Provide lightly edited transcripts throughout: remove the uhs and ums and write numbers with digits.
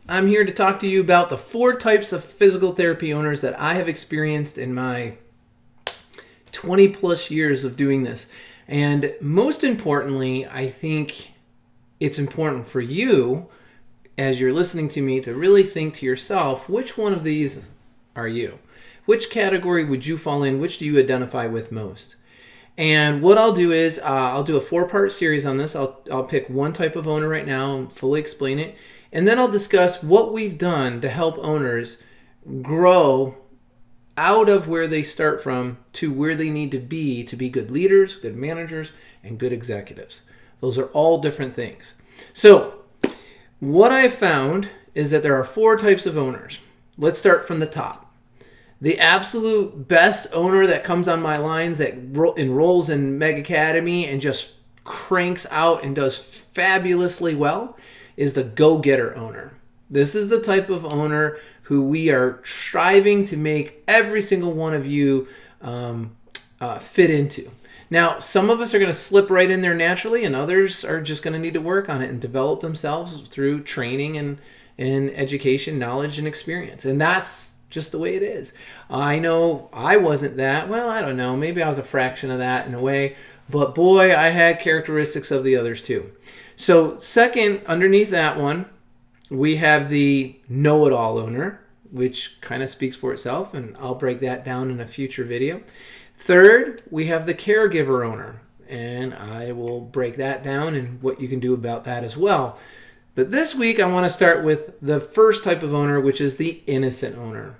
I'm here to talk to you about the 4 types of physical therapy owners that I have experienced in my 20 plus years of doing this. And most importantly, I think it's important for you, as you're listening to me, to really think to yourself, which one of these are you? Which category would you fall in? Which do you identify with most? And what I'll do is I'll do a 4-part series on this. I'll pick one type of owner right now and fully explain it. And then I'll discuss what we've done to help owners grow out of where they start from to where they need to be good leaders, good managers, and good executives. Those are all different things. So what I've found is that there are 4 types of owners. Let's start from the top. The absolute best owner that comes on my lines that enrolls in Meg Academy and just cranks out and does fabulously well is the go-getter owner. This is the type of owner who we are striving to make every single one of you fit into. Now, some of us are going to slip right in there naturally, and others are just going to need to work on it and develop themselves through training and education, knowledge, and experience. And that's just the way it is. I know I wasn't that. Well, I don't know. Maybe I was a fraction of that in a way. But boy, I had characteristics of the others too. So second, underneath that one, we have the know-it-all owner, which kind of speaks for itself, and I'll break that down in a future video. Third, we have the caregiver owner, and I will break that down and what you can do about that as well. But this week, I want to start with the first type of owner, which is the innocent owner.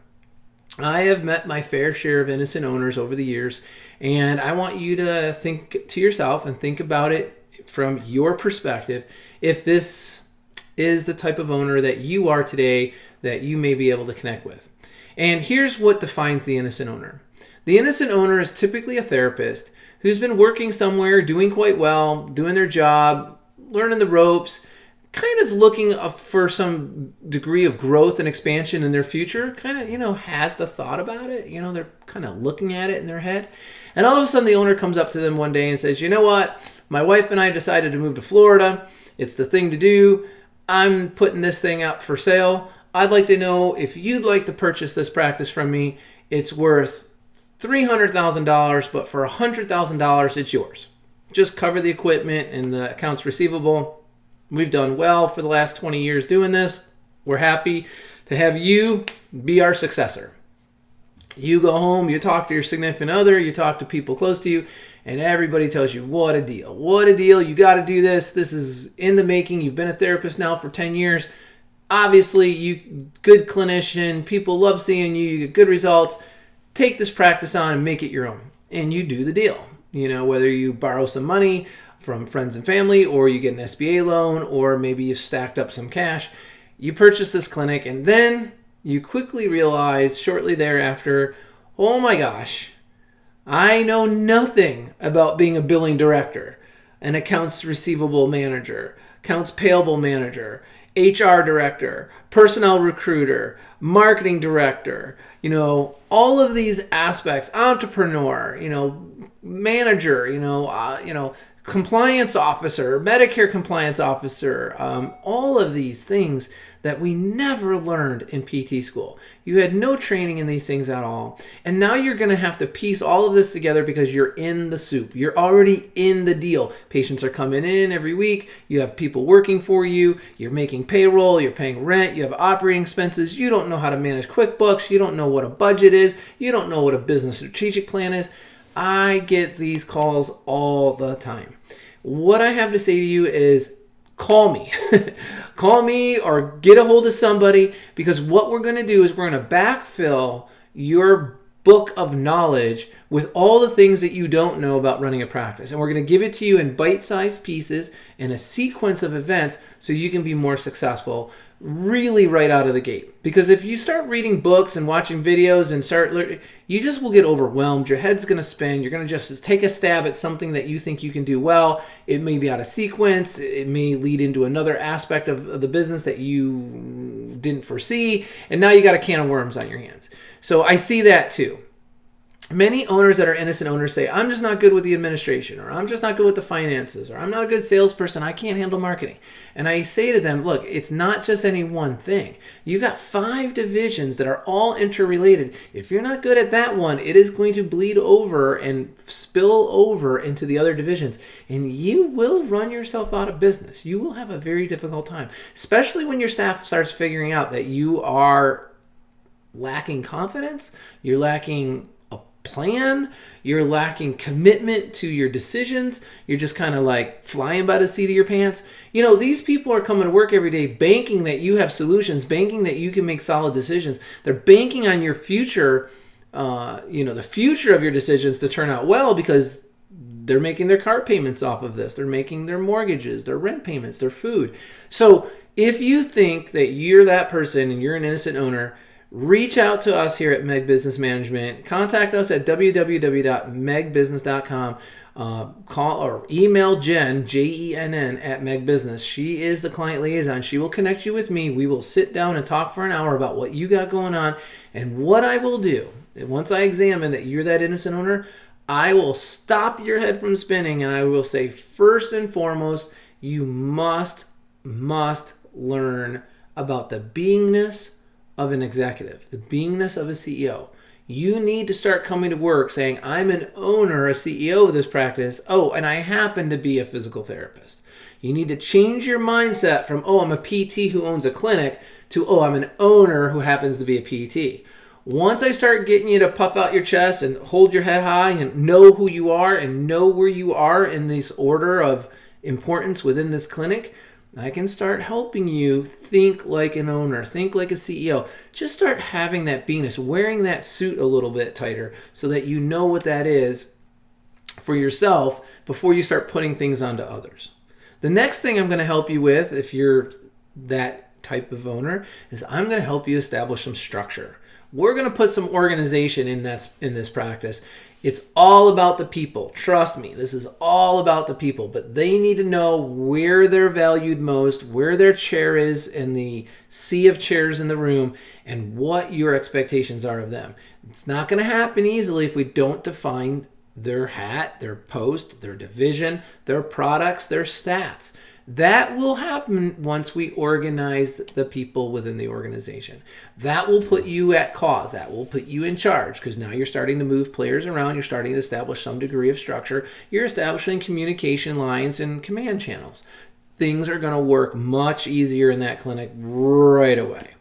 I have met my fair share of innocent owners over the years, and I want you to think to yourself and think about it from your perspective, if this is the type of owner that you are today that you may be able to connect with. And here's what defines the innocent owner. The innocent owner is typically a therapist who's been working somewhere, doing quite well, doing their job, learning the ropes, kind of looking for some degree of growth and expansion in their future, kind of, has the thought about it. They're kind of looking at it in their head. And all of a sudden the owner comes up to them one day and says, you know what? My wife and I decided to move to Florida. It's the thing to do. I'm putting this thing up for sale. I'd like to know if you'd like to purchase this practice from me. It's worth $300,000, but for $100,000, it's yours. Just cover the equipment and the accounts receivable. We've done well for the last 20 years doing this. We're happy to have you be our successor. You go home, you talk to your significant other, you talk to people close to you, and everybody tells you, what a deal. What a deal. You got to do this. This is in the making. You've been a therapist now for 10 years. Obviously, you good clinician. People love seeing you. You get good results. Take this practice on and make it your own. And you do the deal. Whether you borrow some money from friends and family, or you get an SBA loan, or maybe you've stacked up some cash. You purchase this clinic, and then you quickly realize shortly thereafter, oh my gosh, I know nothing about being a billing director, an accounts receivable manager, accounts payable manager, HR director, personnel recruiter, marketing director, all of these aspects, entrepreneur, manager, compliance officer, Medicare compliance officer, all of these things that we never learned in PT school. You had no training in these things at all. And now you're going to have to piece all of this together because you're in the soup. You're already in the deal. Patients are coming in every week. You have people working for you. You're making payroll. You're paying rent. You have operating expenses. You don't know how to manage QuickBooks. You don't know what a budget is. You don't know what a business strategic plan is. I get these calls all the time. What I have to say to you is call me. Call me or get a hold of somebody, because what we're going to do is we're going to backfill your book of knowledge with all the things that you don't know about running a practice. And we're going to give it to you in bite-sized pieces in a sequence of events so you can be more successful really right out of the gate. Because if you start reading books and watching videos and start learning, you just will get overwhelmed. Your head's going to spin. You're going to just take a stab at something that you think you can do well. It may be out of sequence. It may lead into another aspect of the business that you didn't foresee. And now you got a can of worms on your hands. So I see that too. Many owners that are innocent owners say, I'm just not good with the administration, or I'm just not good with the finances, or I'm not a good salesperson, I can't handle marketing. And I say to them, look, it's not just any one thing. You've got 5 divisions that are all interrelated. If you're not good at that one, it is going to bleed over and spill over into the other divisions, and you will run yourself out of business. You will have a very difficult time, especially when your staff starts figuring out that you are lacking confidence, you're lacking plan, you're lacking commitment to your decisions, you're just kind of like flying by the seat of your pants. You know, these people are coming to work every day banking that you have solutions, banking that you can make solid decisions. They're banking on your future, the future of your decisions to turn out well, because they're making their car payments off of this. They're making their mortgages, their rent payments, their food. So if you think that you're that person and you're an innocent owner, reach out to us here at Meg Business Management. Contact us at www.megbusiness.com. Call or email Jen, Jenn, at Meg Business. She is the client liaison. She will connect you with me. We will sit down and talk for an hour about what you got going on. And what I will do, once I examine that you're that innocent owner, I will stop your head from spinning, and I will say, first and foremost, you must learn about the beingness of an executive, the beingness of a CEO. You need to start coming to work saying, I'm an owner, a CEO of this practice. Oh, and I happen to be a physical therapist. You need to change your mindset from, oh, I'm a PT who owns a clinic, to, oh, I'm an owner who happens to be a PT. Once I start getting you to puff out your chest and hold your head high and know who you are and know where you are in this order of importance within this clinic, I can start helping you think like an owner, think like a CEO. Just start having that beingness, wearing that suit a little bit tighter so that you know what that is for yourself before you start putting things onto others. The next thing I'm going to help you with, if you're that type of owner, is I'm going to help you establish some structure. We're going to put some organization in this practice. It's all about the people. Trust me, this is all about the people. But they need to know where they're valued most, where their chair is in the sea of chairs in the room, and what your expectations are of them. It's not going to happen easily if we don't define their hat, their post, their division, their products, their stats. That will happen once we organize the people within the organization. That will put you at cause. That will put you in charge, because now you're starting to move players around. You're starting to establish some degree of structure. You're establishing communication lines and command channels. Things are going to work much easier in that clinic right away.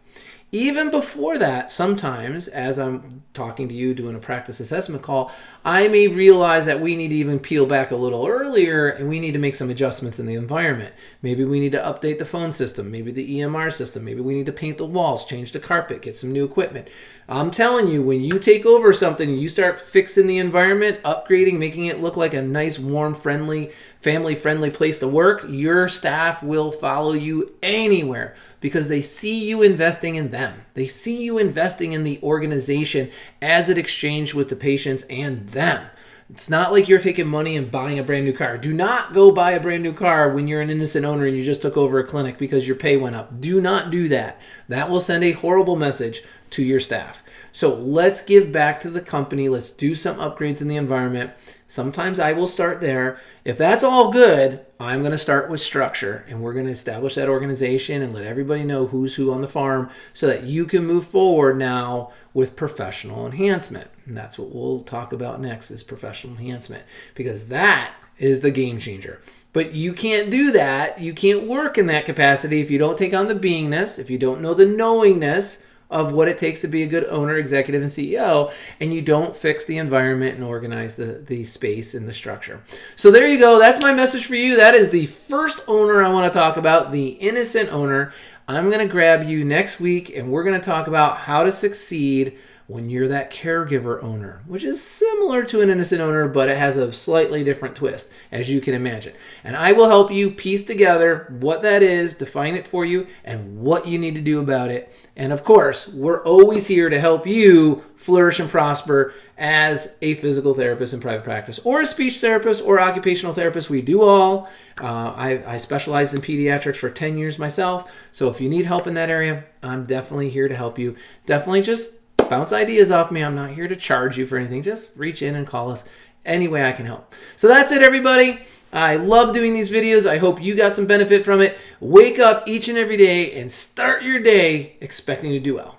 Even before that, sometimes, as I'm talking to you, doing a practice assessment call, I may realize that we need to even peel back a little earlier and we need to make some adjustments in the environment. Maybe we need to update the phone system, maybe the EMR system, maybe we need to paint the walls, change the carpet, get some new equipment. I'm telling you, when you take over something, you start fixing the environment, upgrading, making it look like a nice, warm, friendly, family-friendly place to work, your staff will follow you anywhere because they see you investing in them. They see you investing in the organization as it exchanged with the patients and them. It's not like you're taking money and buying a brand new car. Do not go buy a brand new car when you're an innocent owner and you just took over a clinic because your pay went up. Do not do that. That will send a horrible message to your staff. So let's give back to the company. Let's do some upgrades in the environment. Sometimes I will start there. If that's all good, I'm going to start with structure, and we're going to establish that organization and let everybody know who's who on the farm so that you can move forward now with professional enhancement. And that's what we'll talk about next, is professional enhancement, because that is the game changer. But you can't do that. You can't work in that capacity if you don't take on the beingness, if you don't know the knowingness of what it takes to be a good owner, executive, and CEO, and you don't fix the environment and organize the space and the structure. So there you go. That's my message for you. That is the first owner I want to talk about, the innocent owner. I'm going to grab you next week, and we're going to talk about how to succeed when you're that caregiver owner, which is similar to an innocent owner, but it has a slightly different twist, as you can imagine. And I will help you piece together what that is, define it for you, and what you need to do about it. And of course, we're always here to help you flourish and prosper as a physical therapist in private practice, or a speech therapist, or occupational therapist. We do all. I specialized in pediatrics for 10 years myself. So if you need help in that area, I'm definitely here to help you. Definitely just bounce ideas off me. I'm not here to charge you for anything. Just reach in and call us any way I can help. So that's it, everybody. I love doing these videos. I hope you got some benefit from it. Wake up each and every day and start your day expecting to do well.